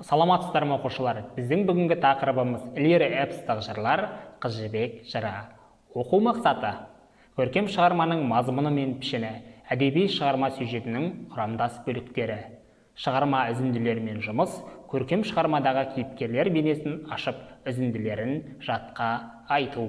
Саламатсыздар ма оқушылар? Біздің бүгінгі тақырыбымыз ілгері эпостық жырлар, Қыз жібек жыры. Оқу мақсаты: көркем шығарманың мазмұны мен пішіні, әдеби шығарма сюжетінің құрамдас бөліктері. Шығарма үзінділерімен жұмыс, көркем шығармадағы кейіпкерлер бейнесін ашып, үзінділерін жатқа айту.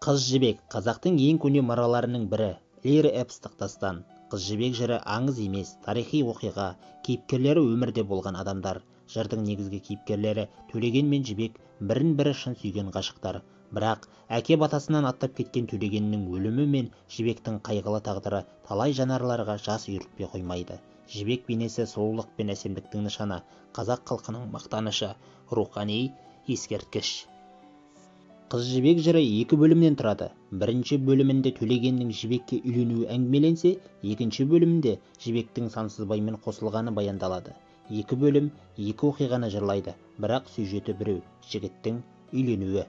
Қыз жібек қазақтың ең көне мұраларының бірі, ілгері эпостық дастан. Қыз жібек жыры аңыз емес, тарихи оқиға, кейіпкерлері өмірде болған адамдар. Жырдың негізгі кейіпкерлері Төлеген мен Жібек бірін-бірі шын сүйген ғашықтар. Бірақ әке батасынан аттап кеткен Төлегеннің өлімі мен Жібектің қайғылы тағдыры талай жанарларға жас үйіртпей қоймайды. Жібек бейнесі сұлулық пен әсемдіктің нышаны, қазақ халқының мақтанышы, рухани ескерткіш. Қыз жібек жыры екі бөлімнен тұрады. Бірінші бөлімінде Төлегеннің Жібекке үйленуі әңгімеленсе, екінші бөлімінде Жібектің Сансызбаймен қосылғаны баяндалады. Екі бөлім екі оқиғаны жырлайды, бірақ сюжеті біреу: жігіттің үйленуі.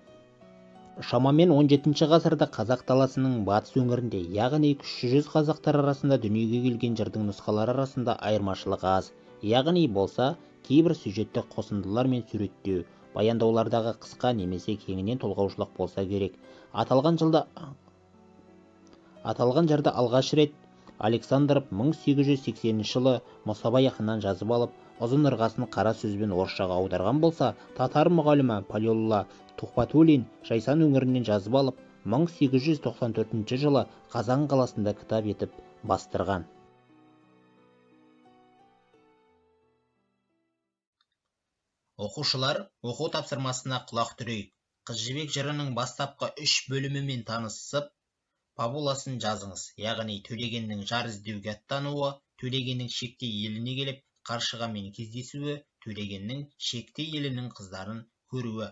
Шамамен 17 ғасырда қазақ даласының батыс өңірінде, яғни кіші жүз қазақтар арасында дүниеге келген жырдың нұсқалары арасында айырмашылық аз. Яғни болса, кейбір сюжетті қосындылар мен суреттеу, баяндаулардағы қысқа немесе кеңінен толғаушылық болса керек. Аталған жырды алғаш рет Александров 1880 жылы Мұсабай ақыннан жазып алып, ұзын ырғасын қара сөзбен орысшаға аударған болса, татар мұғалімі Палеолла Тухпатуллин Жайсан өңірінен жазып алып, 1894 жылы Қазан қаласында кітап етіп бастырған. Оқушылар, оқу тапсырмасына құлақ түрейік. Қыз жібек жырының бастапқы 3 бөлімімен танысып, фабуласын жазыңыз. Яғни Төлегеннің жар іздеуге аттануы, Төлегеннің шекте еліне келіп Қаршығамен кездесуі, Төлегеннің шекте елінің қыздарын көруі.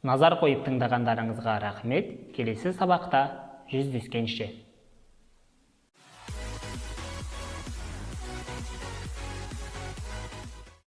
Назар қойып тыңдағандарыңызға рахмет. Келесі сабақта жүздескенше.